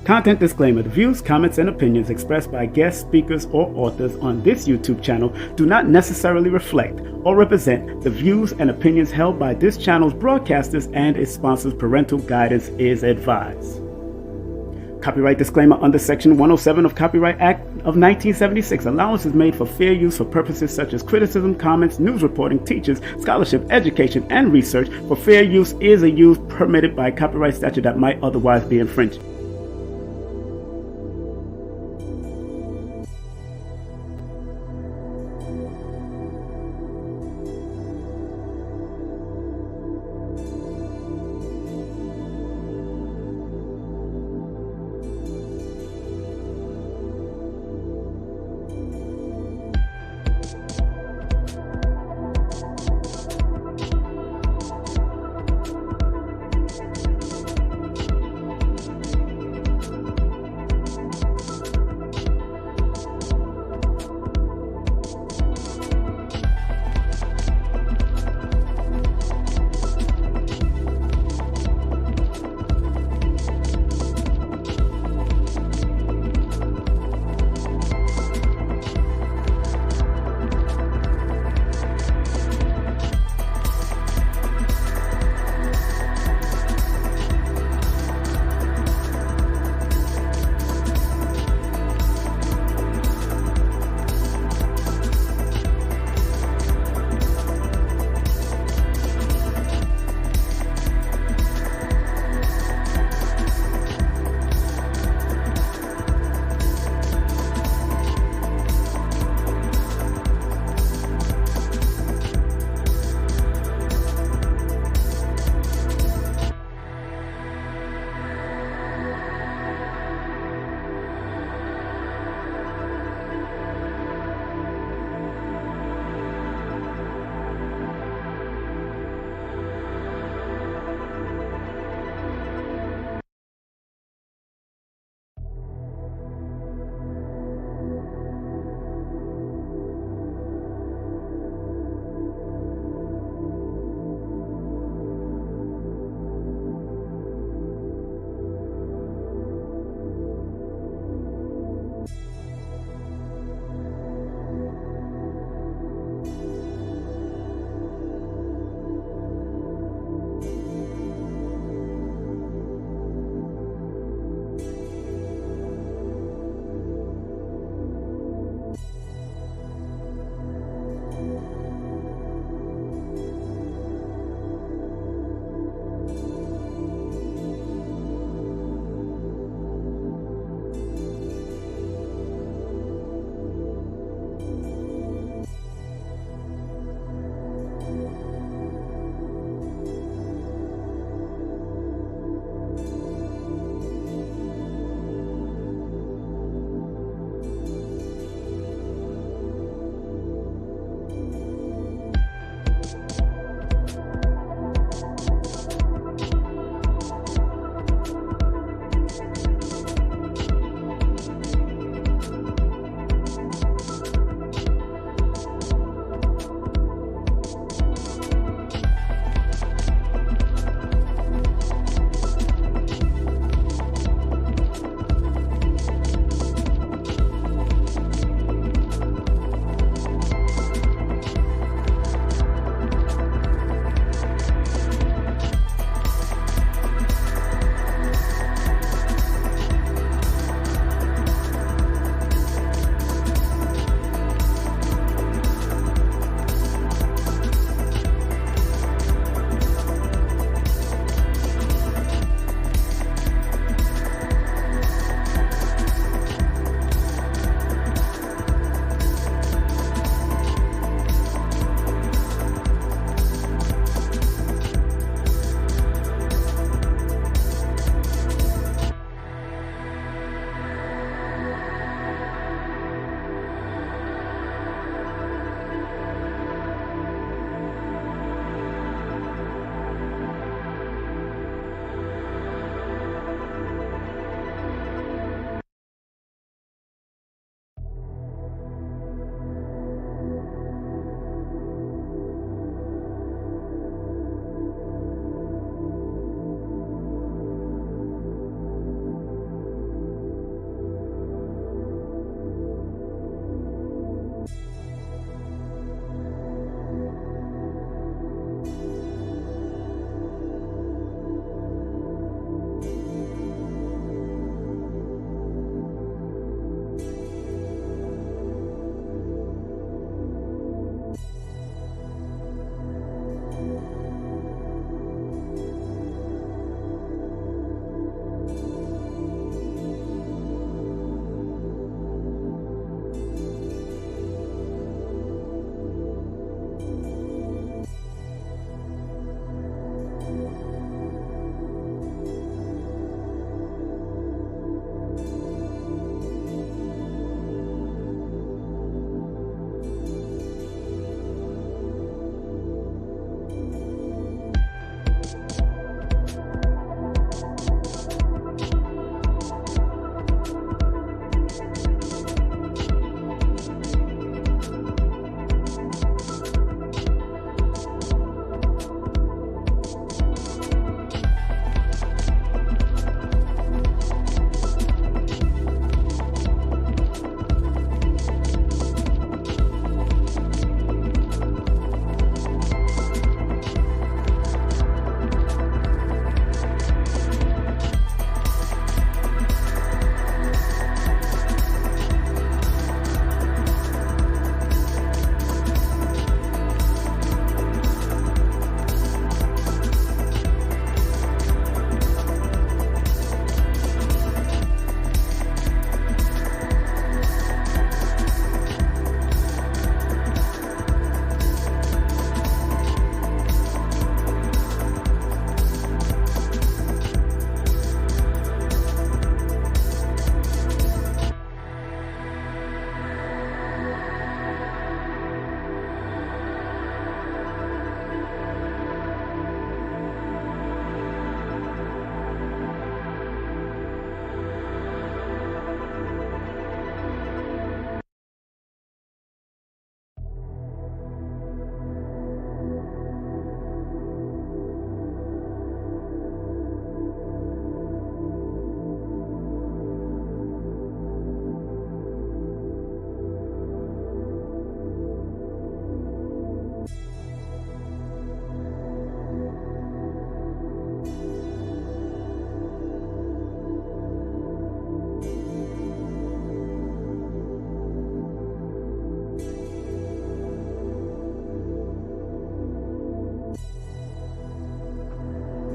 Content disclaimer: the views, comments, and opinions expressed by guest speakers or authors on this YouTube channel do not necessarily reflect or represent the views and opinions held by this channel's broadcasters and its sponsors. Parental guidance is advised. Copyright disclaimer: under Section 107 of Copyright Act of 1976, allowance is made for fair use for purposes such as criticism, comments, news reporting, teachers, scholarship, education, and research. For fair use is a use permitted by copyright statute that might otherwise be infringed.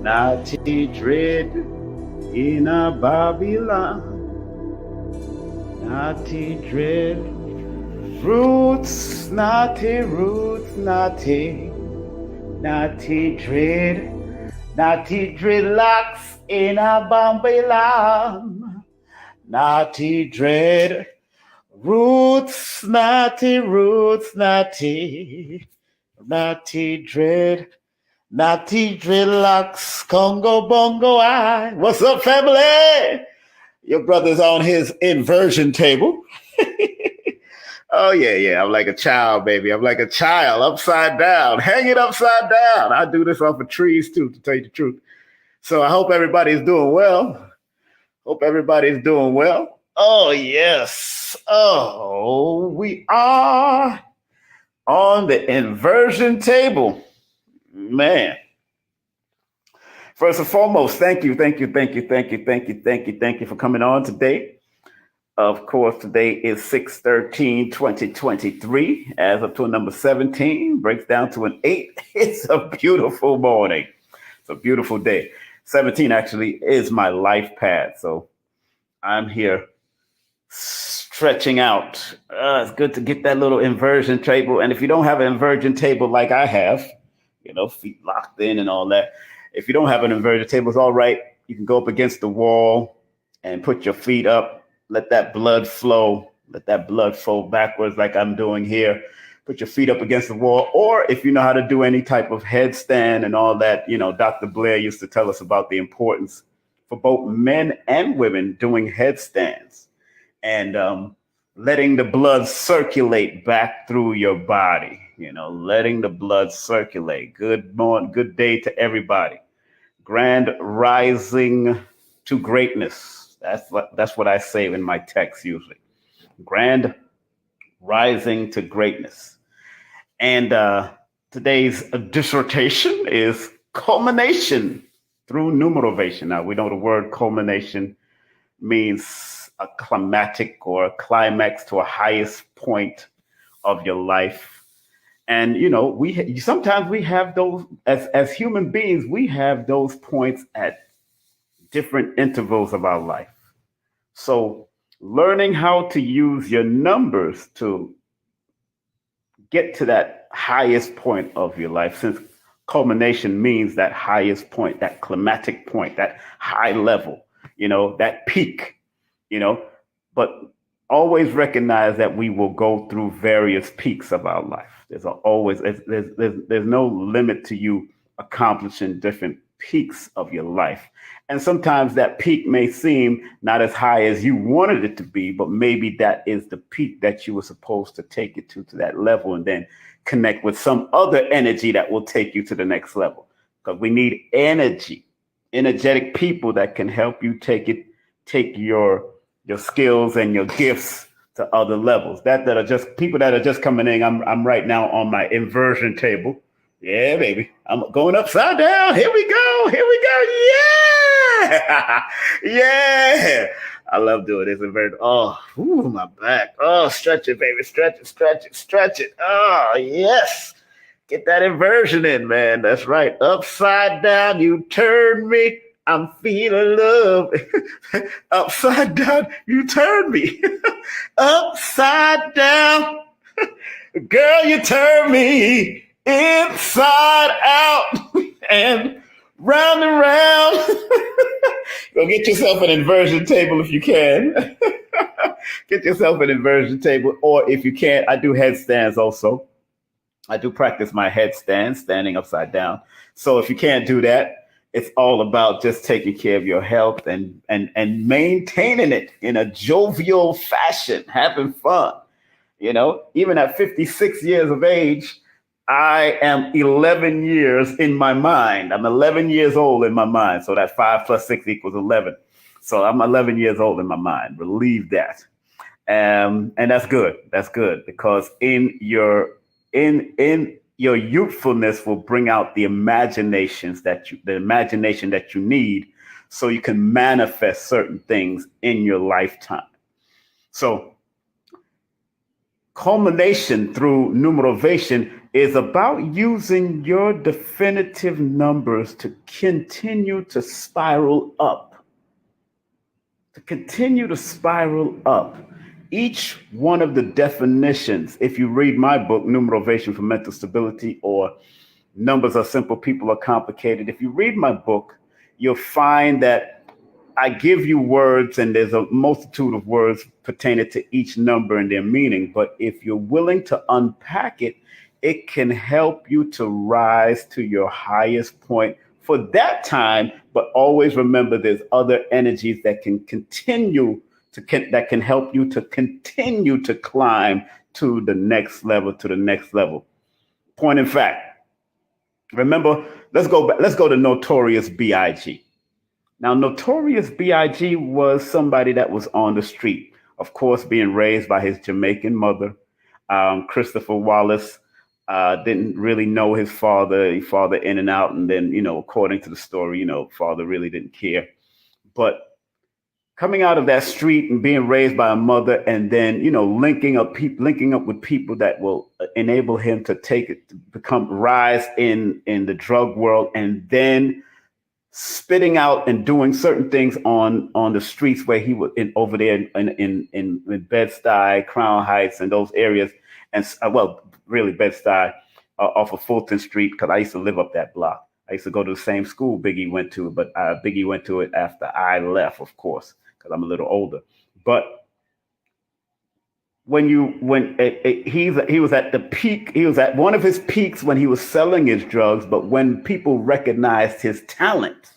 Naughty dread in a Babylon. Naughty dread. Roots, naughty dread. Naughty dreadlocks in a Babylon. Naughty dread. Roots, naughty dread. Naughty dreadlocks, Congo bongo I. What's up, family? Your brother's on his inversion table. Oh, yeah. I'm like a child, baby. I'm like a child, upside down. Hang it upside down. I do this off of trees, too, to tell you the truth. So I hope everybody's doing well. Oh, yes. Oh, we are on the inversion table. Man. First and foremost, thank you for coming on today. Of course, today is 6/13/2023. As of to number 17, breaks down to an 8. It's a beautiful morning. It's a beautiful day. 17 actually is my life path. So I'm here stretching out. It's good to get that little inversion table. And if you don't have an inversion table like I have, feet locked in and all that. If you don't have an inversion table, it's all right. You can go up against the wall and put your feet up. Let that blood flow backwards like I'm doing here. Put your feet up against the wall. Or if you know how to do any type of headstand and all that, Dr. Blair used to tell us about the importance for both men and women doing headstands and letting the blood circulate back through your body, letting the blood circulate. Good morning, good day to everybody. Grand rising to greatness. That's what I say in my text usually. Grand rising to greatness. And today's dissertation is culmination through numerovation. Now, we know the word culmination means a climatic or a climax to a highest point of your life. And, sometimes we have those, as human beings, we have those points at different intervals of our life. So learning how to use your numbers to get to that highest point of your life, since culmination means that highest point, that climatic point, that high level, that peak, but always recognize that we will go through various peaks of our life. There's no limit to you accomplishing different peaks of your life. And sometimes that peak may seem not as high as you wanted it to be, but maybe that is the peak that you were supposed to take it to that level, and then connect with some other energy that will take you to the next level. Because we need energetic people that can help you take your skills and your gifts to other levels. That are just people that are just coming in. I'm right now on my inversion table. Yeah, baby. I'm going upside down. Here we go. Yeah. Yeah. I love doing this inversion. Oh, my back. Oh, stretch it, baby. Stretch it. Oh, yes. Get that inversion in, man. That's right. Upside down, you turn me. I'm feeling love. Upside down, you turn me. Upside down. Girl, you turn me. Inside out and round and round. Go get yourself an inversion table if you can. Get yourself an inversion table, or if you can't, I do headstands also. I do practice my headstand, standing upside down. So if you can't do that, it's all about just taking care of your health and maintaining it in a jovial fashion, having fun. Even at 56 years of age, I am 11 years in my mind. I'm 11 years old in my mind. So that 5 + 6 = 11. So I'm 11 years old in my mind. Believe that. And that's good. That's good, because in your youthfulness will bring out the imagination that you need, so you can manifest certain things in your lifetime. So Culmination through numerovation is about using your definitive numbers to continue to spiral up. To continue to spiral up. Each one of the definitions, if you read my book, Numerovation for Mental Stability, or Numbers Are Simple, People Are Complicated, if you read my book, you'll find that I give you words, and there's a multitude of words pertaining to each number and their meaning. But if you're willing to unpack it, it can help you to rise to your highest point for that time. But always remember, there's other energies that can continue that can help you to continue to climb to the next level, Point in fact, remember, let's go to Notorious B.I.G. Now, Notorious B.I.G. was somebody that was on the street, of course, being raised by his Jamaican mother. Christopher Wallace didn't really know his father. He father in and out. And then, according to the story, father really didn't care. But coming out of that street and being raised by a mother, and then, linking up with people that will enable him to rise in the drug world, and then spitting out and doing certain things on the streets where he was over there in Bed-Stuy, Crown Heights, and those areas, and really Bed-Stuy, off of Fulton Street, because I used to live up that block. I used to go to the same school Biggie went to, but Biggie went to it after I left, of course, because I'm a little older. But he was at the peak, he was at one of his peaks when he was selling his drugs, but when people recognized his talent,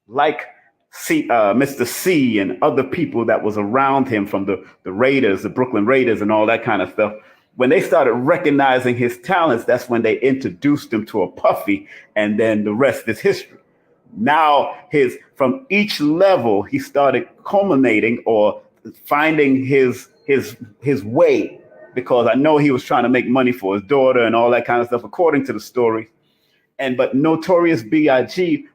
like Mr. C and other people that was around him from the Raiders, the Brooklyn Raiders and all that kind of stuff, when they started recognizing his talents, that's when they introduced him to a Puffy, and then the rest is history. Now from each level, he started culminating or finding his way, because I know he was trying to make money for his daughter and all that kind of stuff, according to the story. But Notorious B.I.G.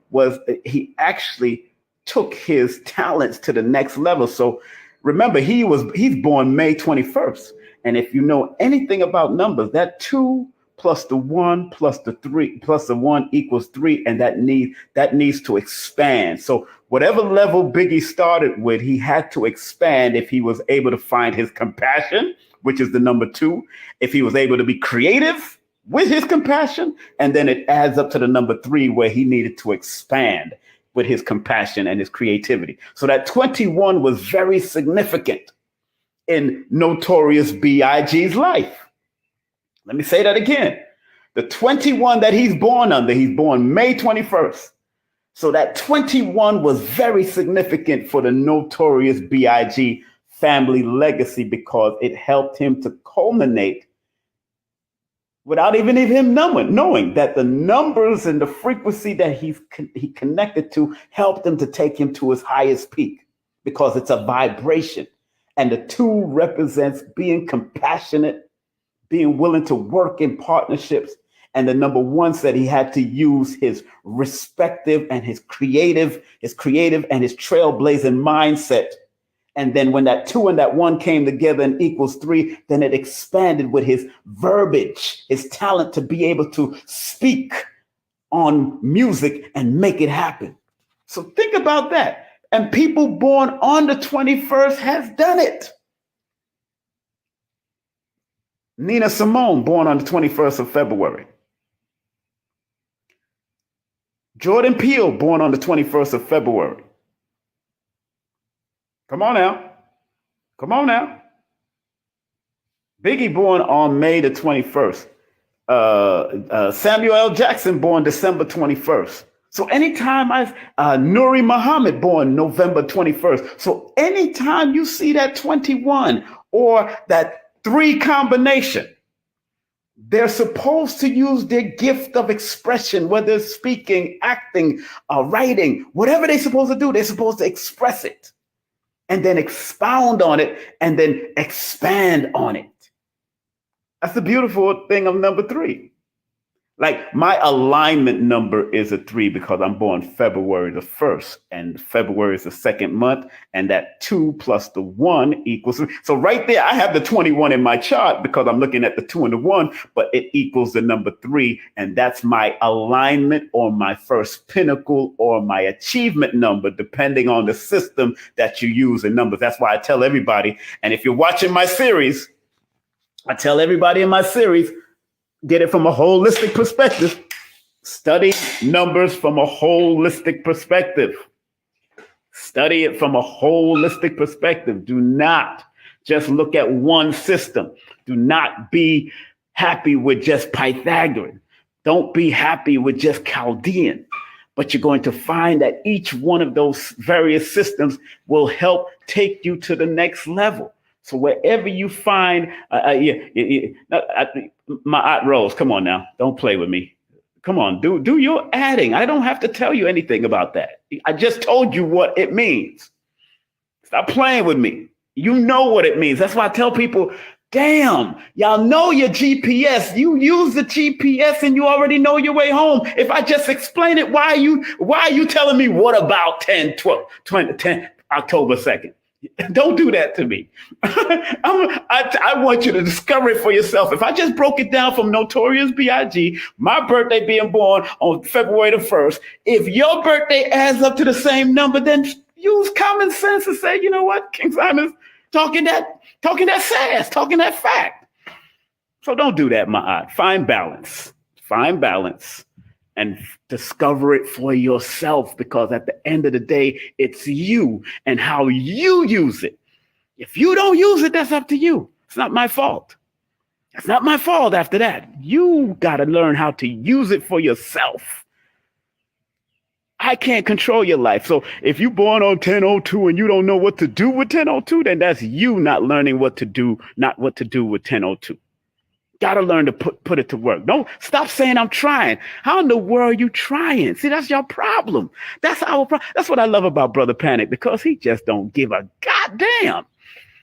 he actually took his talents to the next level. So remember, he's born May 21st. And if you know anything about numbers, that 2 plus the 1 plus the 3 plus the 1 equals 3, and that needs to expand. So whatever level Biggie started with, he had to expand if he was able to find his compassion, which is the number 2, if he was able to be creative with his compassion, and then it adds up to the number 3, where he needed to expand with his compassion and his creativity. So that 21 was very significant in Notorious B.I.G.'s life. Let me say that again. The 21 that he's born May 21st. So that 21 was very significant for the Notorious B.I.G. family legacy, because it helped him to culminate without even him knowing that the numbers and the frequency that he connected to helped him to take him to his highest peak, because it's a vibration. And the 2 represents being compassionate, being willing to work in partnerships. And the number 1 said he had to use his respective and his creative and his trailblazing mindset. And then when that 2 and that 1 came together and equals 3, then it expanded with his verbiage, his talent to be able to speak on music and make it happen. So think about that. And people born on the 21st has done it. Nina Simone, born on the 21st of February. Jordan Peele, born on the 21st of February. Come on now. Biggie, born on May the 21st. Samuel L. Jackson, born December 21st. So anytime Nuri Muhammad, born November 21st. So anytime you see that 21 or that 3 combination, they're supposed to use their gift of expression, whether it's speaking, acting, writing, whatever they're supposed to do, they're supposed to express it and then expound on it and then expand on it. That's the beautiful thing of number 3. Like my alignment number is a 3 because I'm born February the 1st, and February is the second month, and that 2 plus the 1 equals 3. So right there, I have the 21 in my chart because I'm looking at the 2 and the 1, but it equals the number 3, and that's my alignment or my first pinnacle or my achievement number, depending on the system that you use in numbers. That's why I tell everybody, and if you're watching my series, I tell everybody in my series, get it from a holistic perspective. Study numbers from a holistic perspective. Study it from a holistic perspective. Do not just look at one system. Do not be happy with just Pythagorean. Don't be happy with just Chaldean. But you're going to find that each one of those various systems will help take you to the next level. So wherever you find, my Aunt Rose, come on now, don't play with me. Come on, do your adding. I don't have to tell you anything about that. I just told you what it means. Stop playing with me. You know what it means. That's why I tell people, damn, y'all know your GPS. You use the GPS and you already know your way home. If I just explain it, why are you telling me what about 10 October 2nd? Don't do that to me. I want you to discover it for yourself. If I just broke it down from Notorious B.I.G., my birthday being born on February the 1st, if your birthday adds up to the same number, then use common sense and say, you know what, King Simon's talking that sass, talking that fact. So don't do that, my aunt. Find balance. And discover it for yourself, because at the end of the day, it's you and how you use it. If you don't use it, that's up to you. It's not my fault. It's not my fault after that. You got to learn how to use it for yourself. I can't control your life. So if you're born on 1002 and you don't know what to do with 1002, then that's you not learning what to do, not what to do with 1002. Got to learn to put it to work. Don't stop saying I'm trying. How in the world are you trying? See, that's your problem. That's our problem. That's what I love about Brother Panic, because he just don't give a goddamn.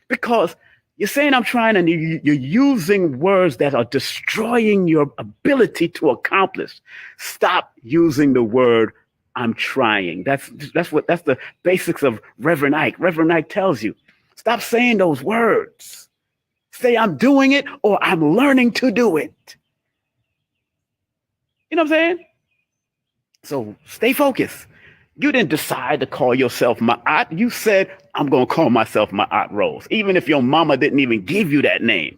Because you're saying I'm trying, and you're using words that are destroying your ability to accomplish. Stop using the word I'm trying. That's the basics of Reverend Ike. Reverend Ike tells you, stop saying those words. Say I'm doing it or I'm learning to do it. You know what I'm saying? So stay focused. You didn't decide to call yourself Ma'at. You said, I'm going to call myself Ma'at Rose. Even if your mama didn't even give you that name.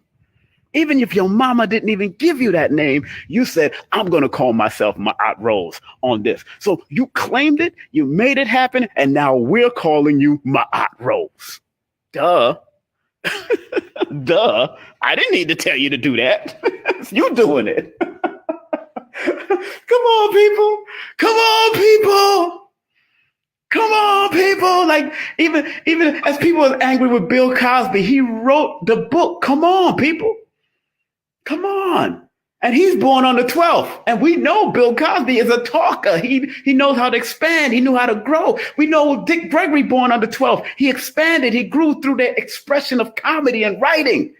Even if your mama didn't even give you that name, you said, I'm going to call myself Ma'at Rose on this. So you claimed it, you made it happen, and now we're calling you Ma'at Rose. Duh. Duh. I didn't need to tell you to do that. You doing it. Come on, people. Come on, people. Come on, people. Like, even as people are angry with Bill Cosby, he wrote the book. Come on, people. Come on. And he's born on the 12th. And we know Bill Cosby is a talker. He knows how to expand. He knew how to grow. We know Dick Gregory, born on the 12th. He expanded. He grew through the expression of comedy and writing.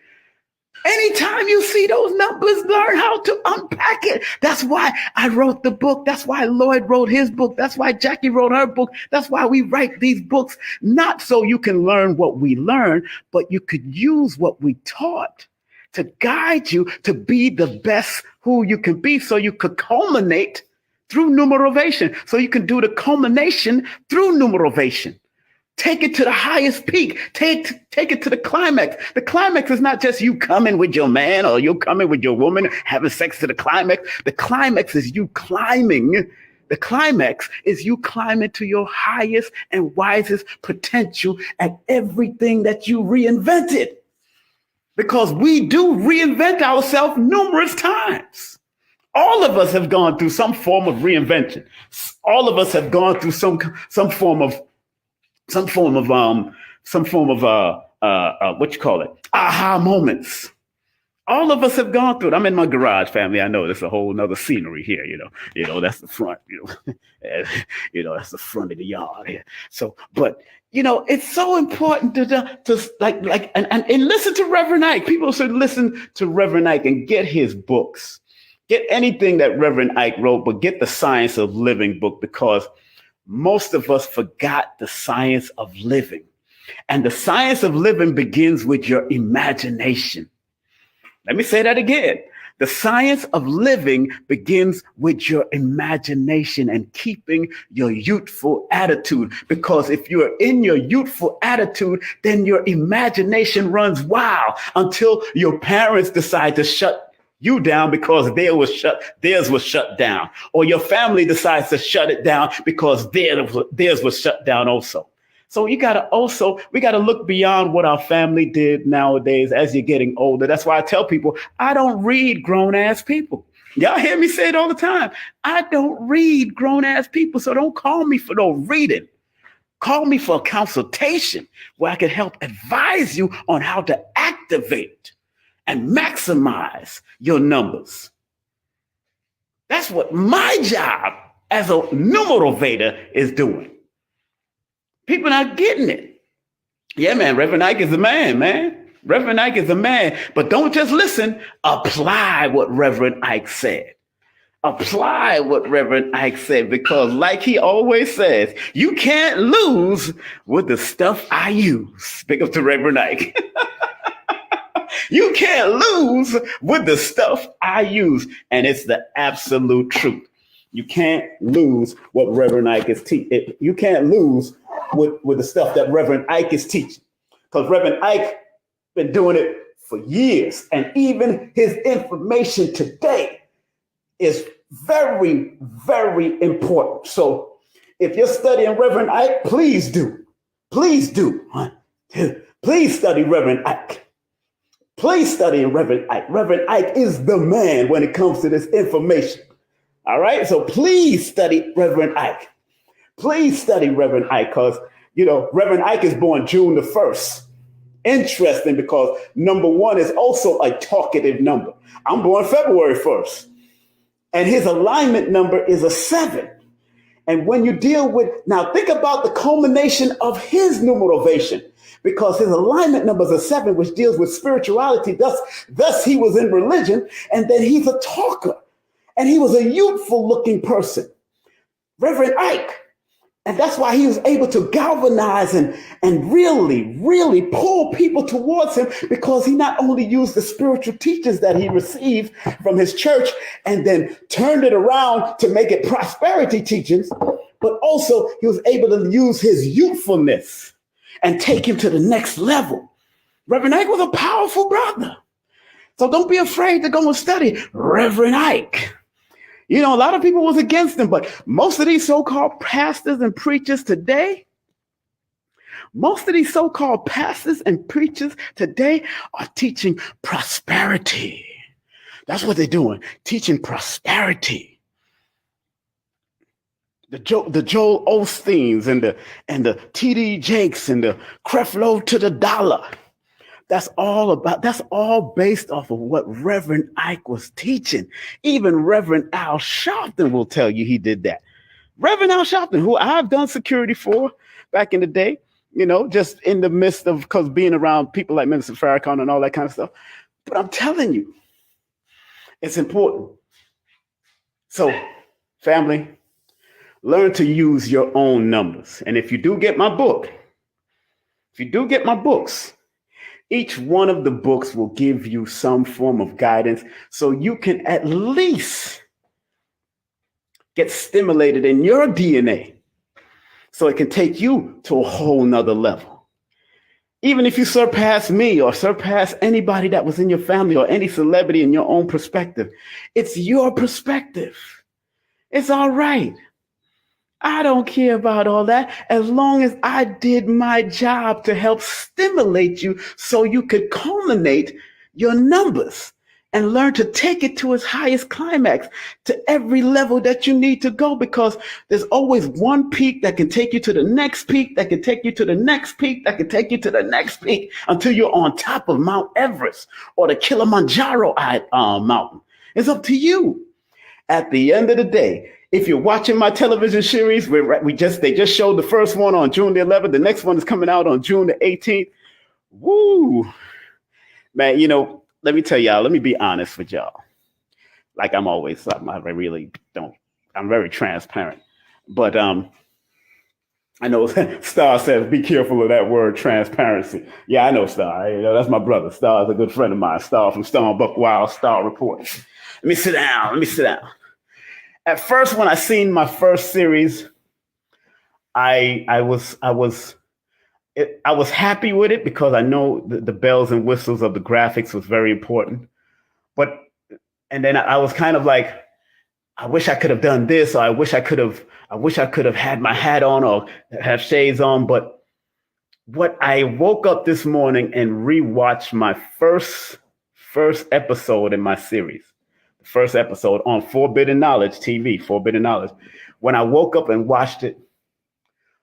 Anytime you see those numbers, learn how to unpack it. That's why I wrote the book. That's why Lloyd wrote his book. That's why Jackie wrote her book. That's why we write these books, not so you can learn what we learn, but you could use what we taught to guide you to be the best who you can be, so you could culminate through numerovation, so you can do the culmination through numerovation. Take it to the highest peak. Take it to the climax. The climax is not just you coming with your man or you coming with your woman, having sex to the climax. The climax is you climbing. The climax is you climbing to your highest and wisest potential at everything that you reinvented. Because we do reinvent ourselves numerous times. All of us have gone through some form of reinvention. All of us have gone through some form of what you call it? Aha moments. All of us have gone through it. I'm in my garage, family. I know there's a whole nother scenery here. You know, that's the front. That's the front of the yard here. So, but it's so important to and listen to Reverend Ike. People should listen to Reverend Ike and get his books. Get anything that Reverend Ike wrote, but get the Science of Living book, because most of us forgot the science of living. And the science of living begins with your imagination. Let me say that again. The science of living begins with your imagination and keeping your youthful attitude. Because if you're in your youthful attitude, then your imagination runs wild until your parents decide to shut you down because theirs was shut down. Or your family decides to shut it down because theirs was shut down also. So we got to look beyond what our family did nowadays as you're getting older. That's why I tell people, I don't read grown ass people. Y'all hear me say it all the time. I don't read grown ass people. So don't call me for no reading. Call me for a consultation where I can help advise you on how to activate and maximize your numbers. That's what my job as a numerovator is doing. People not getting it. Yeah, man, Reverend Ike is the man. Reverend Ike is the man. But don't just listen. Apply what Reverend Ike said. Apply what Reverend Ike said, because like he always says, you can't lose with the stuff I use. Pick up to Reverend Ike. You can't lose with the stuff I use. And it's the absolute truth. You can't lose what Reverend Ike is teaching. You can't lose with the stuff that Reverend Ike is teaching. Because Reverend Ike been doing it for years. And even his information today is very, very important. So if you're studying Reverend Ike, please do. Please do. Please study Reverend Ike. Please study Reverend Ike. Reverend Ike is the man when it comes to this information. All right. So please study Reverend Ike. Please study Reverend Ike, because, Reverend Ike is born June the 1st. Interesting, because number 1 is also a talkative number. I'm born February 1st. And his alignment number is a 7. And when you deal with, now think about the culmination of his numerovation, because his alignment number is a 7, which deals with spirituality. Thus he was in religion, and then he's a talker. And he was a youthful looking person, Reverend Ike. And that's why he was able to galvanize and really, really pull people towards him, because he not only used the spiritual teachings that he received from his church and then turned it around to make it prosperity teachings, but also he was able to use his youthfulness and take him to the next level. Reverend Ike was a powerful brother. So don't be afraid to go and study Reverend Ike. A lot of people was against him, but most of these so-called pastors and preachers today are teaching prosperity. That's what they're doing, teaching prosperity. The Joel Osteens and the T.D. Jakes and the Creflo to the dollar. That's all based off of what Reverend Ike was teaching. Even Reverend Al Sharpton will tell you he did that. Reverend Al Sharpton, who I've done security for back in the day, just in the midst of, because being around people like Minister Farrakhan and all that kind of stuff. But I'm telling you, it's important. So, family, learn to use your own numbers. And if you do get my books, each one of the books will give you some form of guidance so you can at least get stimulated in your DNA so it can take you to a whole nother level. Even if you surpass me or surpass anybody that was in your family or any celebrity in your own perspective, it's your perspective. It's all right. I don't care about all that as long as I did my job to help stimulate you so you could culminate your numbers and learn to take it to its highest climax, to every level that you need to go, because there's always one peak that can take you to the next peak, that can take you to the next peak, that can take you to the next peak until you're on top of Mount Everest or the Kilimanjaro mountain. It's up to you. At the end of the day, if you're watching my television series, they just showed the first one on June the 11th. The next one is coming out on June the 18th. Woo, man! Let me tell y'all. Let me be honest with y'all. like I'm always something. I really don't. I'm very transparent, but I know Star says be careful of that word transparency. Yeah, I know Star. You know, that's my brother. Star is a good friend of mine. Star from Star Buck Wild Star Report. Let me sit down. Let me sit down. At first, when I seen my first series, I was happy with it because I know the bells and whistles of the graphics was very important. But and then I was kind of like, I wish I could have done this, or I wish I could have had my hat on or have shades on. But what I woke up this morning and rewatched my first episode in my series, the first episode on Forbidden Knowledge TV, Forbidden Knowledge. When I woke up and watched it,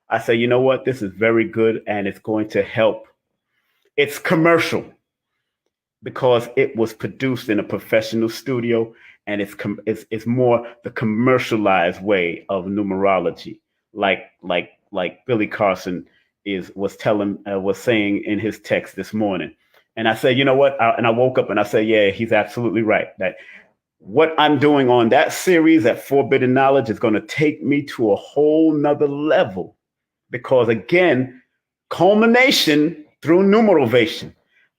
I said, you know what? This is very good and it's going to help. It's commercial because it was produced in a professional studio and it's more the commercialized way of numerology, like Billy Carson was saying in his text this morning. And I said, you know what? And I woke up and I said, yeah, he's absolutely right. That what I'm doing on that series at Forbidden Knowledge is going to take me to a whole nother level. Because again, culmination through Numerovation,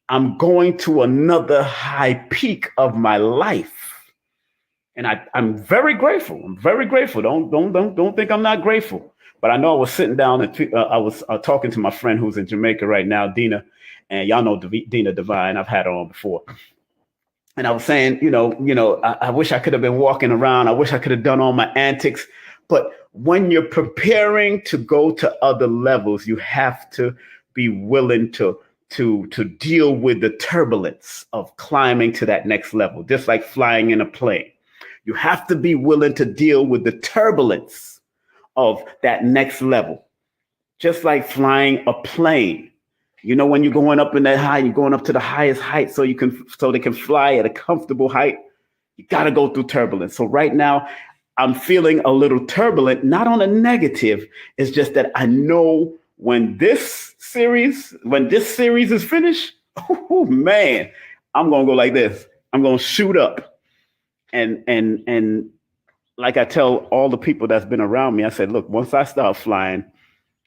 I'm going to another high peak of my life, and I'm very grateful. I'm very grateful. Don't think I'm not grateful. But I know I was sitting down and I was talking to my friend who's in Jamaica right now, Dina, and y'all know Dina Divine. I've had her on before. And I was saying, I wish I could have been walking around. I wish I could have done all my antics. But when you're preparing to go to other levels, you have to be willing to deal with the turbulence of climbing to that next level, just like flying in a plane. You have to be willing to deal with the turbulence of that next level, just like flying a plane. You know, when you're going up in that high, you're going up to the highest height so they can fly at a comfortable height. You got to go through turbulence. So right now, I'm feeling a little turbulent, not on a negative. It's just that I know when this series is finished, oh man, I'm gonna go like this. I'm gonna shoot up. And like I tell all the people that's been around me, I said, look, once I start flying,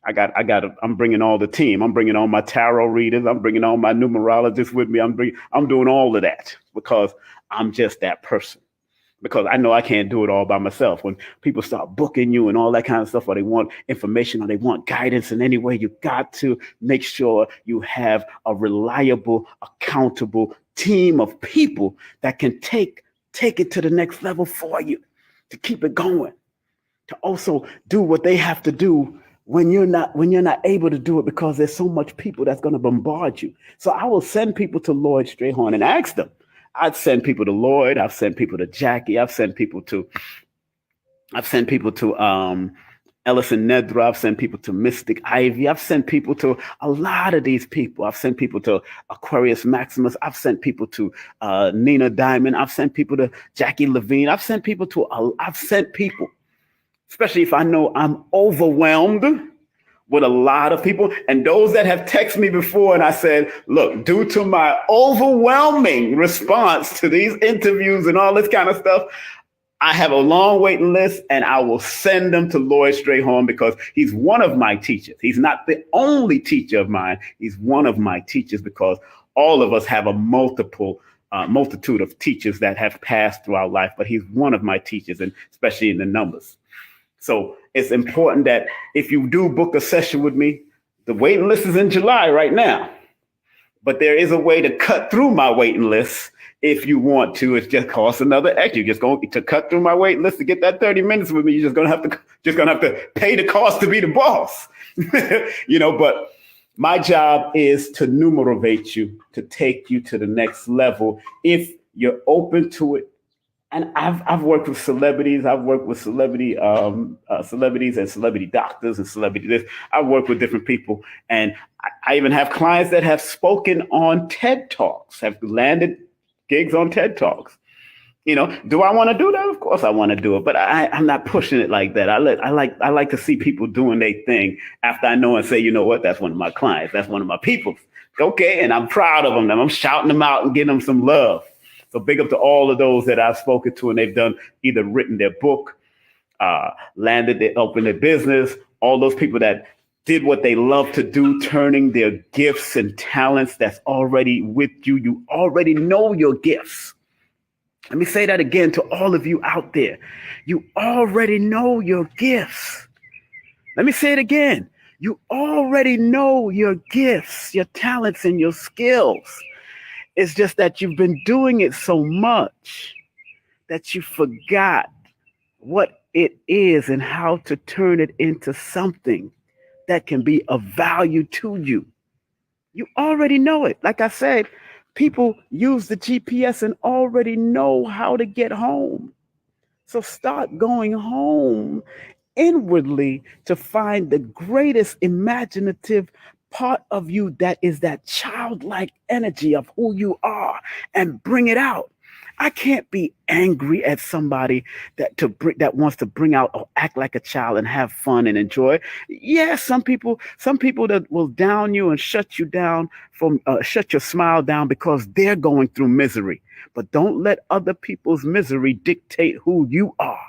I'm bringing all the team. I'm bringing all my tarot readers. I'm bringing all my numerologists with me. I'm doing all of that because I'm just that person. Because I know I can't do it all by myself. When people start booking you and all that kind of stuff, or they want information or they want guidance in any way, you got to make sure you have a reliable, accountable team of people that can take it to the next level for you, to keep it going, to also do what they have to do when you're not able to do it because there's so much people that's going to bombard you. So I will send people to Lloyd Strayhorn and ask them. I'd send people to Lloyd. I've sent people to Jackie. I've sent people to Ellison Nedra. I've sent people to Mystic Ivy. I've sent people to a lot of these people. I've sent people to Aquarius Maximus. I've sent people to Nina Diamond. I've sent people to Jackie Levine. I've sent people, especially if I know I'm overwhelmed with a lot of people. And those that have texted me before, and I said, look, due to my overwhelming response to these interviews and all this kind of stuff, I have a long waiting list, and I will send them to Lloyd Strayhorn because he's one of my teachers. He's not the only teacher of mine. He's one of my teachers because all of us have a multitude of teachers that have passed through our life, but he's one of my teachers, and especially in the numbers. So it's important that if you do book a session with me, the waiting list is in July right now, but there is a way to cut through my waiting list if you want to. It's just costs another extra. You're just going to cut through my waiting list to get that 30 minutes with me. You're just gonna have to pay the cost to be the boss, But my job is to numerovate you, to take you to the next level if you're open to it. And I've worked with celebrities. I've worked with celebrities and celebrity doctors and celebrity this. I've worked with different people. And I even have clients that have spoken on TED Talks, have landed gigs on TED Talks. Do I want to do that? Of course I want to do it, but I'm not pushing it like that. I like to see people doing their thing after I know and say, you know what, that's one of my clients. That's one of my people. Okay. And I'm proud of them. And I'm shouting them out and getting them some love. So big up to all of those that I've spoken to, and they've done either written their book, opened their business, all those people that did what they love to do, turning their gifts and talents that's already with you. You already know your gifts. Let me say that again to all of you out there. You already know your gifts. Let me say it again. You already know your gifts, your talents, and your skills. It's just that you've been doing it so much that you forgot what it is and how to turn it into something that can be of value to you. You already know it. Like I said, people use the GPS and already know how to get home. So start going home inwardly to find the greatest imaginative part of you that is that childlike energy of who you are and bring it out. I can't be angry at somebody that wants to bring out or act like a child and have fun and enjoy. Yeah, some people that will down you and shut you down shut your smile down because they're going through misery. But don't let other people's misery dictate who you are.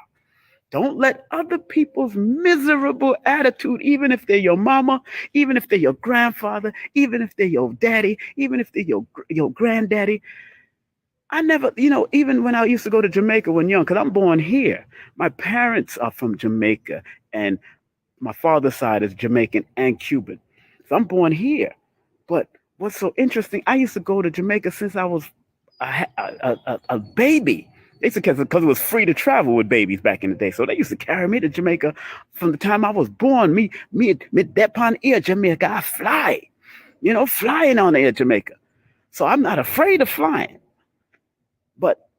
Don't let other people's miserable attitude, even if they're your mama, even if they're your grandfather, even if they're your daddy, even if they're your granddaddy. I never, even when I used to go to Jamaica when young, because I'm born here. My parents are from Jamaica, and my father's side is Jamaican and Cuban. So I'm born here. But what's so interesting, I used to go to Jamaica since I was a baby. They said because it was free to travel with babies back in the day. So they used to carry me to Jamaica from the time I was born. Me that upon air Jamaica, I fly, flying on the air Jamaica. So I'm not afraid of flying. But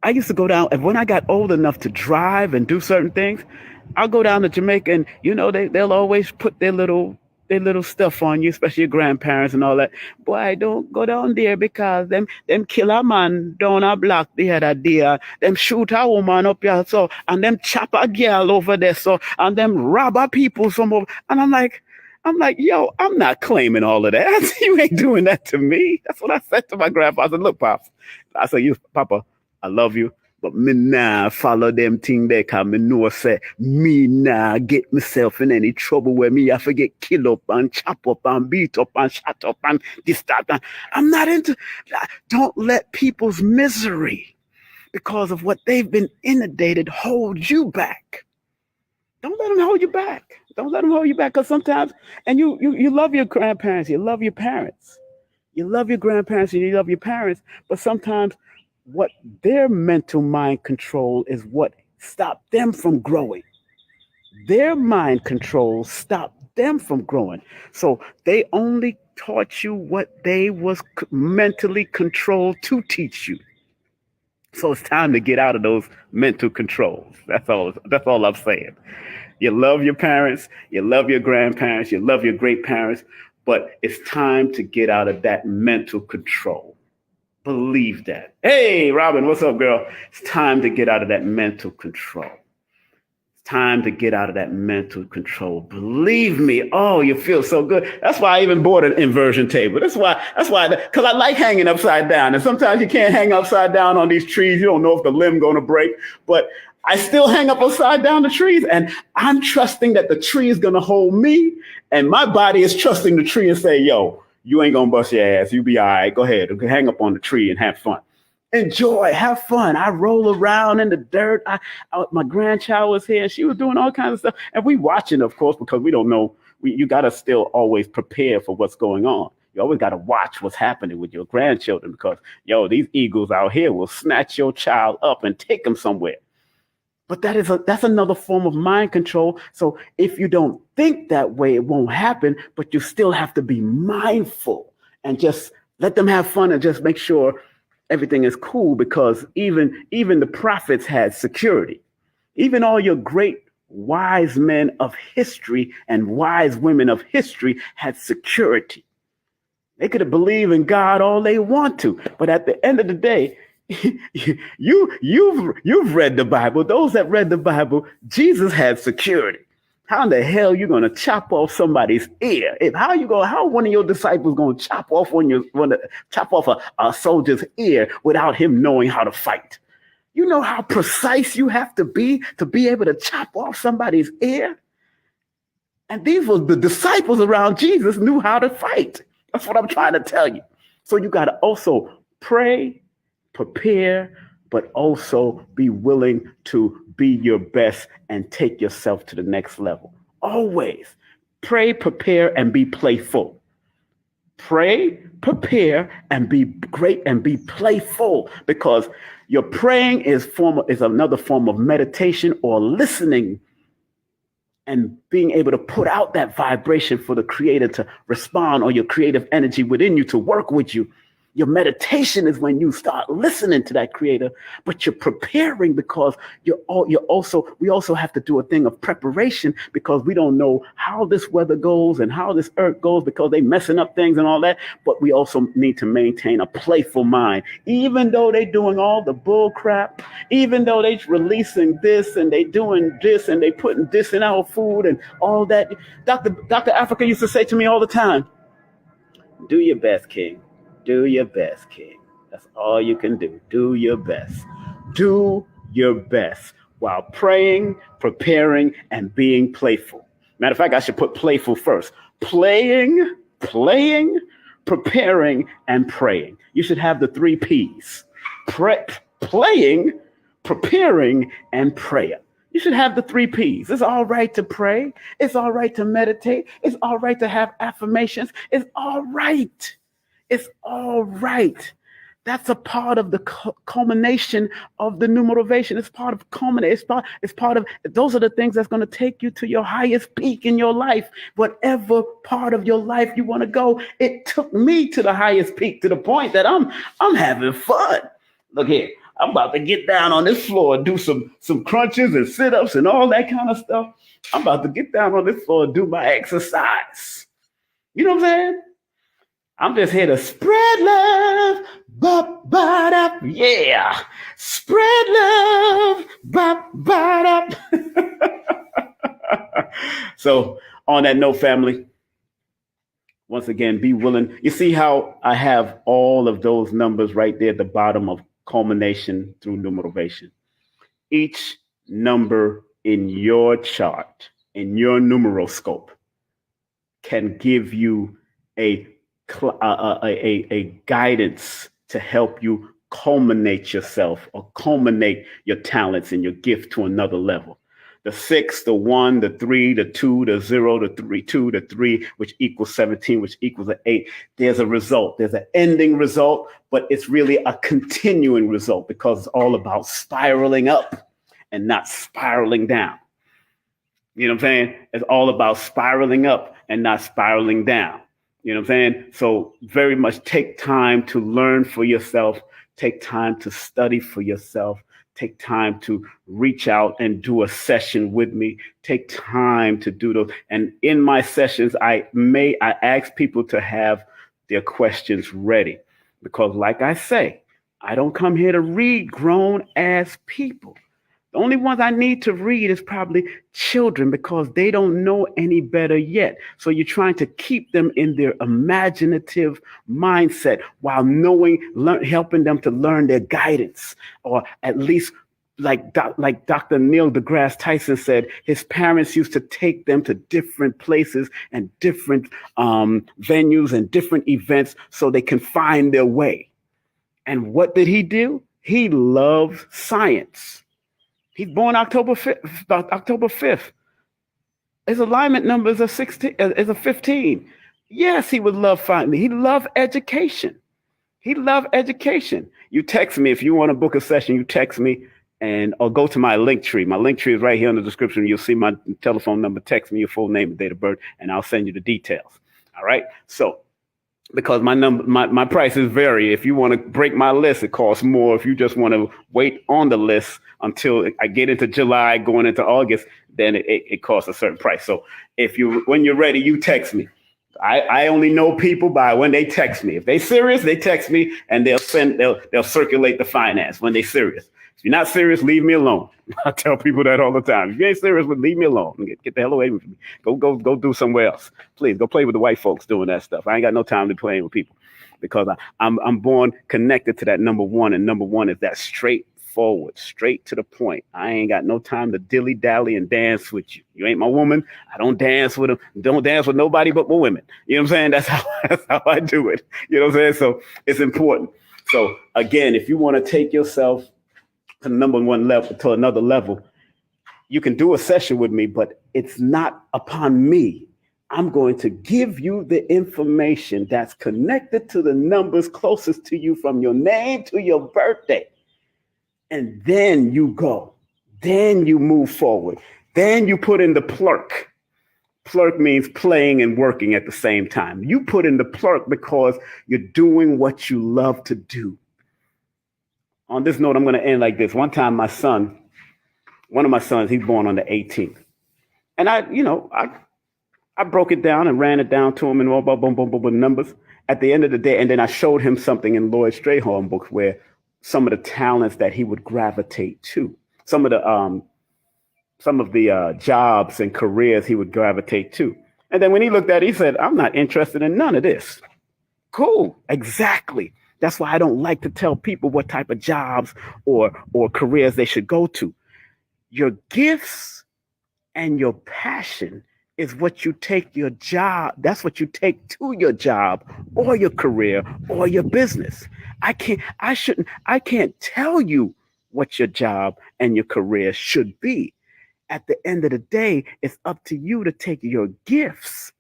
I used to go down, and when I got old enough to drive and do certain things, I'll go down to Jamaica, and they'll always put their little stuff on you, especially your grandparents and all that. Boy, don't go down there because them kill a man down a block the other day. Them shoot a woman up here, so, and them chop a girl over there, so, and them rob a people some over. And I'm like, yo, I'm not claiming all of that. You ain't doing that to me. That's what I said to my grandpa. I said, look, Pops. I said, Papa, I love you, but me nah follow them thing there, cause me know say me nah get myself in any trouble where me have to get killed up and chop up and beat up and shut up and this, that, and I'm not into. Don't let people's misery because of what they've been inundated hold you back. Don't let them hold you back. Don't let them hold you back, because sometimes, and you love your grandparents, you love your parents, you love your grandparents, and you love your parents, but sometimes what their mental mind control is what stopped them from growing. Their mind control stopped them from growing. So they only taught you what they was mentally controlled to teach you. So it's time to get out of those mental controls. That's all I'm saying. You love your parents, you love your grandparents, you love your great parents, but it's time to get out of that mental control. Believe that. Hey, Robin, what's up, girl? It's time to get out of that mental control. It's time to get out of that mental control. Believe me. Oh, you feel so good. That's why I even bought an inversion table. That's why, because I like hanging upside down. And sometimes you can't hang upside down on these trees. You don't know if the limb going to break, but I still hang up upside down the trees, and I'm trusting that the tree is going to hold me, and my body is trusting the tree and say, yo, you ain't going to bust your ass. You be all right. Go ahead. Hang up on the tree and have fun. Enjoy. Have fun. I roll around in the dirt. My grandchild was here, and she was doing all kinds of stuff. And we watching, of course, because we don't know. You got to still always prepare for what's going on. You always got to watch what's happening with your grandchildren because, yo, these eagles out here will snatch your child up and take them somewhere. But that's another form of mind control. So if you don't think that way, it won't happen, but you still have to be mindful and just let them have fun and just make sure everything is cool, because even the prophets had security. Even all your great wise men of history and wise women of history had security. They could have believed in God all they want to, but at the end of the day, you've read the Bible. Those that read the Bible, Jesus had security. How in the hell you gonna chop off somebody's ear? How one of your disciples gonna chop off a soldier's ear without him knowing how to fight? You know how precise you have to be able to chop off somebody's ear? And these were the disciples around Jesus knew how to fight. That's what I'm trying to tell you. So you got to also pray, prepare, but also be willing to be your best and take yourself to the next level. Always pray, prepare, and be playful. Pray, prepare, and be great and be playful, because your praying is another form of meditation or listening and being able to put out that vibration for the creator to respond, or your creative energy within you to work with you. Your meditation is when you start listening to that creator, but you're preparing because we also have to do a thing of preparation, because we don't know how this weather goes and how this earth goes, because they messing up things and all that. But we also need to maintain a playful mind, even though they doing all the bull crap, even though they releasing this and they doing this and they putting this in our food and all that. Dr. Africa used to say to me all the time, do your best, King. Do your best, King. That's all you can do. Do your best. Do your best while praying, preparing, and being playful. Matter of fact, I should put playful first. Playing, preparing, and praying. You should have the 3 P's. Playing, preparing, and prayer. You should have the 3 P's. It's all right to pray. It's all right to meditate. It's all right to have affirmations. It's all right. It's all right. That's a part of the culmination of the Numerovation. It's part of culmination. It's part of, those are the things that's going to take you to your highest peak in your life. Whatever part of your life you want to go, it took me to the highest peak, to the point that I'm having fun. Look here, I'm about to get down on this floor and do some crunches and sit-ups and all that kind of stuff. I'm about to get down on this floor and do my exercise. You know what I'm saying? I'm just here to spread love, yeah. Spread love, So on that note, family, once again, be willing. You see how I have all of those numbers right there at the bottom of culmination through Numerovation. Each number in your chart, in your numeroscope, can give you a guidance to help you culminate yourself, or culminate your talents and your gift to another level. The 6, the 1, the 3, the 2, the 0, the 3, 2, the 3, which equals 17, which equals an 8. There's a result. There's an ending result, but it's really a continuing result, because it's all about spiraling up and not spiraling down. You know what I'm saying? It's all about spiraling up and not spiraling down. You know what I'm saying? So very much take time to learn for yourself. Take time to study for yourself. Take time to reach out and do a session with me. Take time to do those. And in my sessions, I ask people to have their questions ready, because like I say, I don't come here to read grown ass people. The only ones I need to read is probably children, because they don't know any better yet. So you're trying to keep them in their imaginative mindset while helping them to learn their guidance, or at least like Dr. Neil deGrasse Tyson said, his parents used to take them to different places and different venues and different events so they can find their way. And what did he do? He loved science. He's born October 5th. His alignment number is a 15. Yes, he would love finding. He loved education. You text me if you want to book a session. You text me, or go to my link tree. My link tree is right here in the description. You'll see my telephone number. Text me your full name and date of birth, and I'll send you the details. All right. So, because my prices vary. If you want to break my list, it costs more. If you just want to wait on the list until I get into July, going into August, then it costs a certain price. So when you're ready, you text me. I only know people by when they text me. If they serious, they text me, and they'll circulate the finance when they serious. If you're not serious, leave me alone. I tell people that all the time. If you ain't serious, leave me alone. Get the hell away from me. Go do somewhere else. Please go play with the white folks doing that stuff. I ain't got no time to play with people because I'm born connected to that number one, and number one is that straightforward, straight to the point. I ain't got no time to dilly dally and dance with you. You ain't my woman. I don't dance with them. Don't dance with nobody but my women. You know what I'm saying? That's how I do it. You know what I'm saying? So it's important. So again, if you want to take yourself to the number one level, to another level, you can do a session with me, but it's not upon me. I'm going to give you the information that's connected to the numbers closest to you from your name to your birthday. And then you go. Then you move forward. Then you put in the plurk. Plurk means playing and working at the same time. You put in the plurk because you're doing what you love to do. On this note, I'm going to end like this. One time, one of my sons, he's born on the 18th. And I broke it down and ran it down to him and all boom, numbers. At the end of the day, and then I showed him something in Lloyd Strayhorn books where some of the talents that he would gravitate to, some of the jobs and careers he would gravitate to. And then when he looked at it, he said, I'm not interested in none of this. Cool, exactly. That's why I don't like to tell people what type of jobs or careers they should go to. Your gifts and your passion is what you take your job. That's what you take to your job or your career or your business. I can't tell you what your job and your career should be. At the end of the day, it's up to you to take your gifts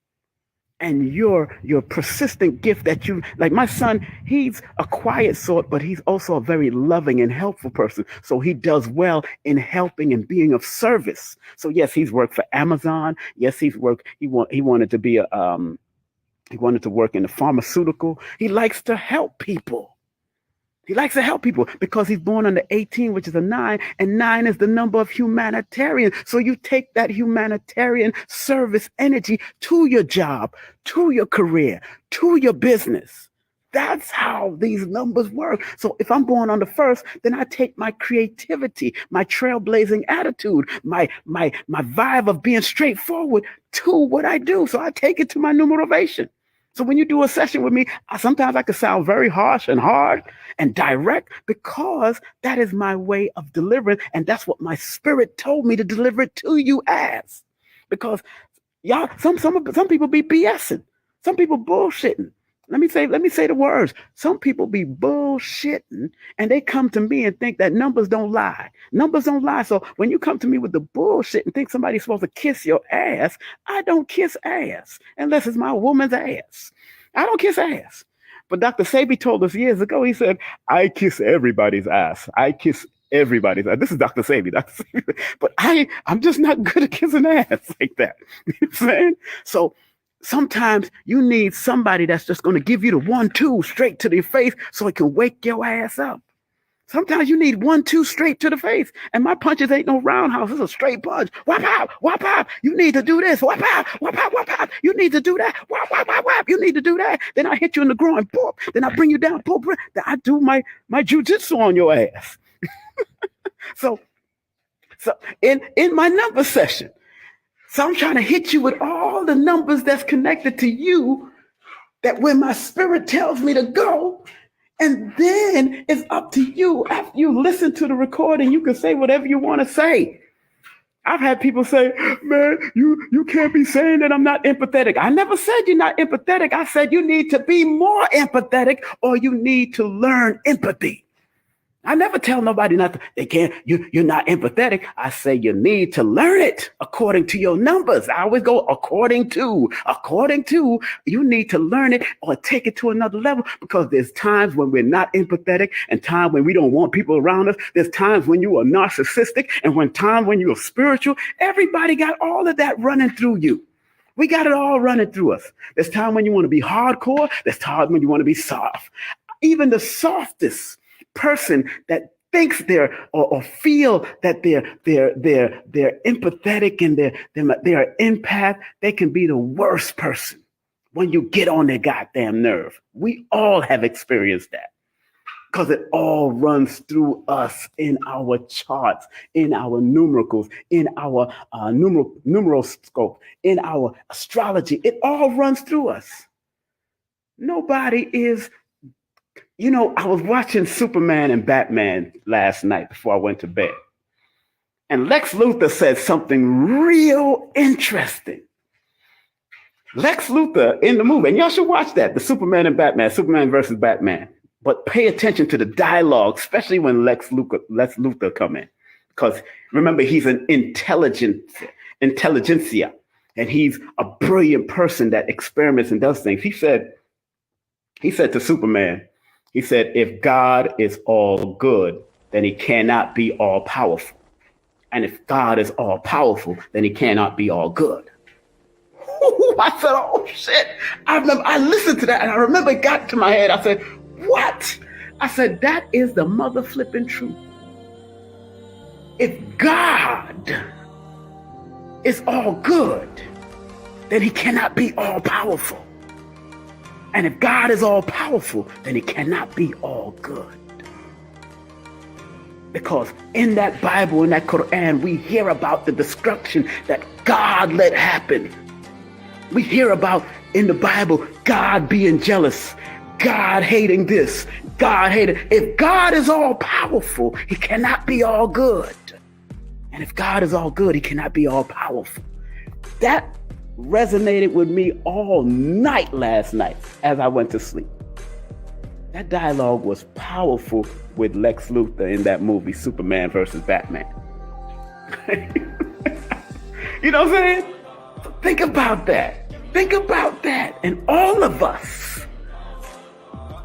and your persistent gift that you, like my son, he's a quiet sort, but he's also a very loving and helpful person. So he does well in helping and being of service. So yes, he's worked for Amazon. Yes, he wanted to be he wanted to work in the pharmaceutical. He likes to help people. He likes to help people because he's born on the 18, which is a 9, and 9 is the number of humanitarian. So you take that humanitarian service energy to your job, to your career, to your business. That's how these numbers work. So if I'm born on the 1st, then I take my creativity, my trailblazing attitude, my vibe of being straightforward to what I do. So I take it to my numerovation. So when you do a session with me, sometimes I can sound very harsh and hard and direct because that is my way of delivering. And that's what my spirit told me to deliver it to you as. Because y'all, some people be BSing. Some people bullshitting. Let me say the words. Some people be bullshitting and they come to me and think that numbers don't lie. Numbers don't lie. So when you come to me with the bullshit and think somebody's supposed to kiss your ass, I don't kiss ass unless it's my woman's ass. I don't kiss ass. But Dr. Sebi told us years ago, he said, I kiss everybody's ass. I kiss everybody's ass. This is Dr. Sebi. But I'm just not good at kissing ass like that. You know what I'm saying? So sometimes you need somebody that's just going to give you the 1-2 straight to the face so it can wake your ass up. Sometimes you need 1-2 straight to the face. And my punches ain't no roundhouse. It's a straight punch. Whap out, whap out. You need to do this. Whap out, whap out, whap out. You need to do that. Whap, whap, whap, whap. You need to do that. Then I hit you in the groin. Boop. Then I bring you down. Boop. Then I do my jujitsu on your ass. So in my number session, so I'm trying to hit you with all the numbers that's connected to you, that when my spirit tells me to go, and then it's up to you. After you listen to the recording, you can say whatever you want to say. I've had people say, man, you can't be saying that I'm not empathetic. I never said you're not empathetic. I said you need to be more empathetic or you need to learn empathy. I never tell nobody you're not empathetic. I say you need to learn it according to your numbers. I always go according to, you need to learn it or take it to another level because there's times when we're not empathetic and times when we don't want people around us. There's times when you are narcissistic and when you are spiritual. Everybody got all of that running through you. We got it all running through us. There's time when you want to be hardcore. There's time when you want to be soft. Even the softest person that thinks they're or feel that they're empathetic and they're an empath, they can be the worst person when you get on their goddamn nerve. We all have experienced that. because it all runs through us in our charts, in our numericals, in our numeroscope, in our astrology. It all runs through us. Nobody is, I was watching Superman and Batman last night before I went to bed. And Lex Luthor said something real interesting. Lex Luthor in the movie, and y'all should watch that, the Superman and Batman, Superman versus Batman. But pay attention to the dialogue, especially when Lex Luthor come in. Because remember, he's an intelligentsia, and he's a brilliant person that experiments and does things. He said to Superman, he said, if God is all good, then he cannot be all powerful. And if God is all powerful, then he cannot be all good. I said, oh shit. I listened to that and I remember it got to my head. I said, what? I said, that is the mother flipping truth. If God is all good, then he cannot be all powerful. And if God is all powerful, then he cannot be all good. Because in that Bible, in that Quran, we hear about the destruction that God let happen. We hear about in the Bible, God being jealous, God hating this, God hating. If God is all powerful, he cannot be all good. And if God is all good, he cannot be all powerful. That resonated with me all night last night as I went to sleep. That dialogue was powerful with Lex Luthor in that movie, Superman versus Batman. You know what I'm saying? So think about that. Think about that. And all of us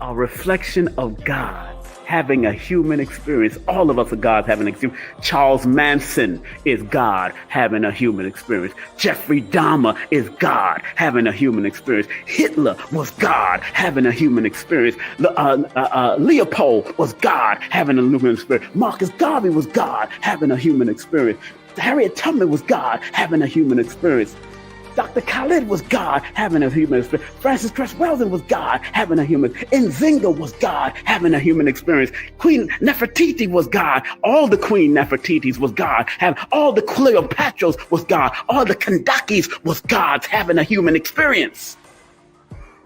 are a reflection of God having a human experience. All of us are God having an experience. Charles Manson is God having a human experience. Jeffrey Dahmer is God having a human experience. Hitler was God having a human experience. Leopold was God having a human experience. Marcus Garvey was God having a human experience. Harriet Tubman was God having a human experience. Dr. Khalid was God having a human experience. Francis Cress Weldon was God having a human. Nzinga was God having a human experience. Queen Nefertiti was God. All the Queen Nefertitis was God. All the Cleopatras was God. All the Kandakis was gods having a human experience.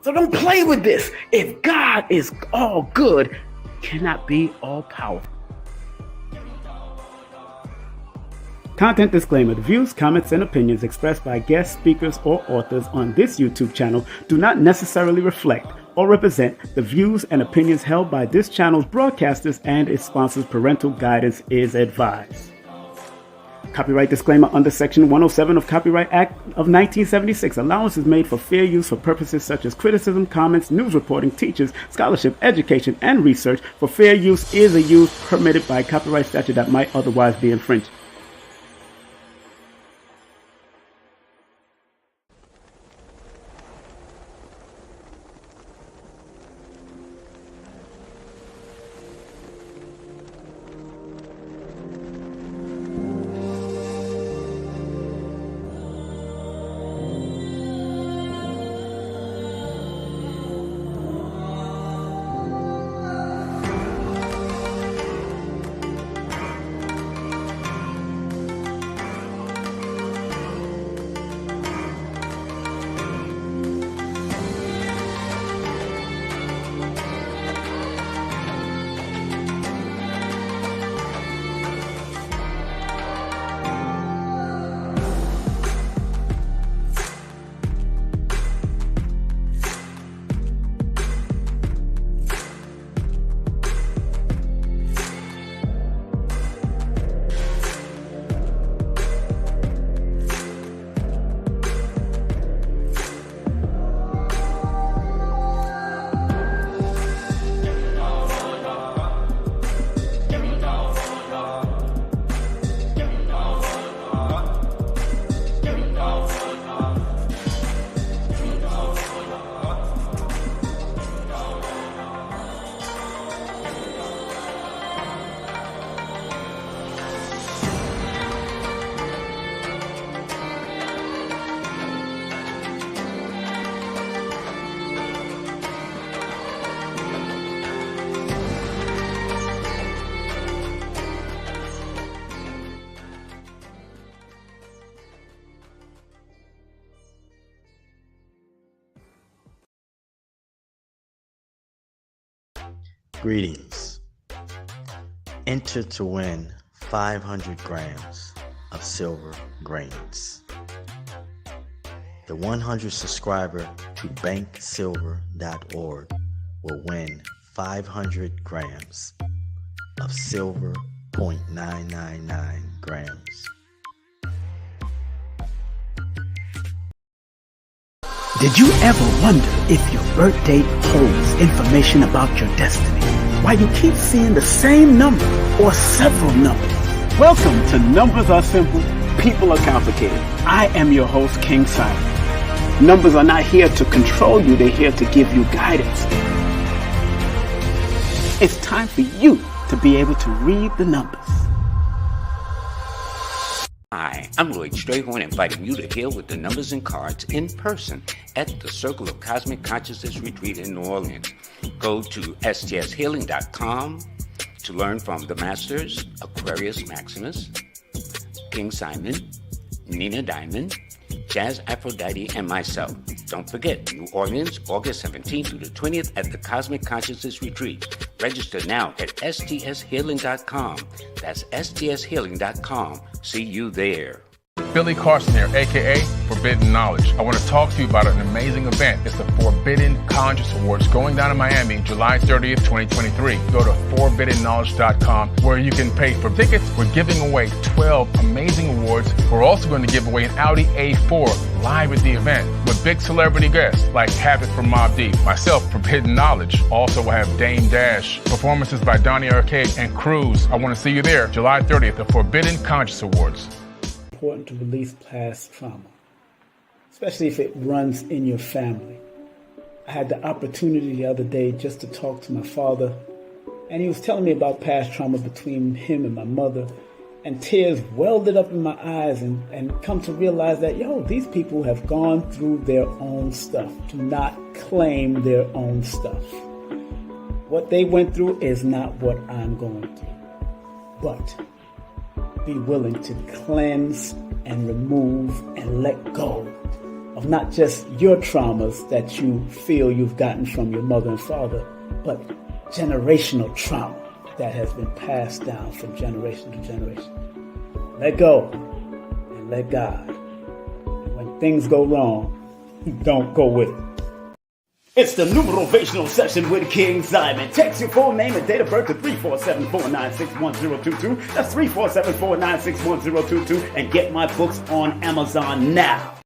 So don't play with this. If God is all good, he cannot be all powerful. Content disclaimer. The views, comments, and opinions expressed by guest speakers or authors on this YouTube channel do not necessarily reflect or represent the views and opinions held by this channel's broadcasters and its sponsors. Parental guidance is advised. Copyright disclaimer under Section 107 of Copyright Act of 1976. Allowance is made for fair use for purposes such as criticism, comments, news reporting, teachers, scholarship, education, and research. For fair use is a use permitted by copyright statute that might otherwise be infringed. Greetings. Enter to win 500 grams of silver grains. The 100 subscriber to banksilver.org will win 500 grams of silver, 0.999 grams. Did you ever wonder if your birth date holds information about your destiny? Why you keep seeing the same number or several numbers? Welcome to Numbers Are Simple, People Are Complicated. I am your host, King Simon. Numbers are not here to control you, they're here to give you guidance. It's time for you to be able to read the numbers. Hi, I'm Lloyd Strayhorn, inviting you to heal with the numbers and cards in person at the Circle of Cosmic Consciousness Retreat in New Orleans. Go to stshealing.com to learn from the Masters, Aquarius Maximus, King Simon, Nina Diamond, Jazz Aphrodite, and myself. Don't forget, New Orleans, August 17th through the 20th at the Cosmic Consciousness Retreat. Register now at stshealing.com. That's stshealing.com. See you there. Billy Carson here, aka Forbidden Knowledge. I want to talk to you about an amazing event. It's the Forbidden Conscious Awards going down in Miami, July 30th, 2023. Go to forbiddenknowledge.com where you can pay for tickets. We're giving away 12 amazing awards. We're also going to give away an Audi A4 live at the event with big celebrity guests like Havoc from Mobb Deep, myself, Forbidden Knowledge. Also, we'll have Dame Dash, performances by Donnie Arcade and Cruz. I want to see you there, July 30th, the Forbidden Conscious Awards. Important to release past trauma, especially if it runs in your family. I had the opportunity the other day just to talk to my father, and he was telling me about past trauma between him and my mother, and tears welded up in my eyes, and come to realize that, these people have gone through their own stuff. Do not claim their own stuff. What they went through is not what I'm going through. But be willing to cleanse and remove and let go of not just your traumas that you feel you've gotten from your mother and father, but generational trauma that has been passed down from generation to generation. Let go and let God. And when things go wrong, don't go with it. It's the Numerovational session with King Simon. Text your full name and date of birth to 347-496-1022. That's 347-496-1022. And get my books on Amazon now.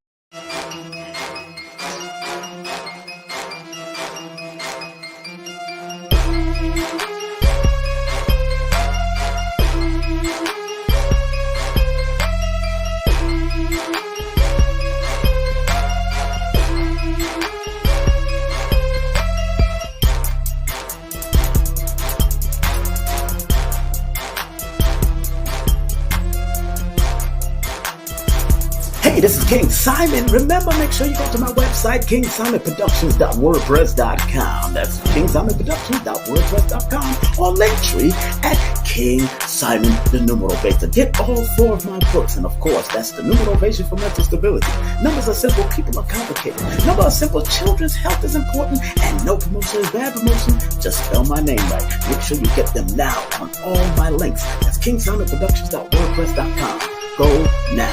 Hey, this is King Simon. Remember, make sure you go to my website, kingsimonproductions.wordpress.com. That's kingsimonproductions.wordpress.com, or linktree at King Simon the Numerovator. Get all 4 of my books, and of course, that's the Numerovation for mental stability. Numbers are simple, people are complicated. Numbers are simple, children's health is important, and no promotion is bad promotion. Just spell my name right. Make sure you get them now on all my links. That's kingsimonproductions.wordpress.com. Go now.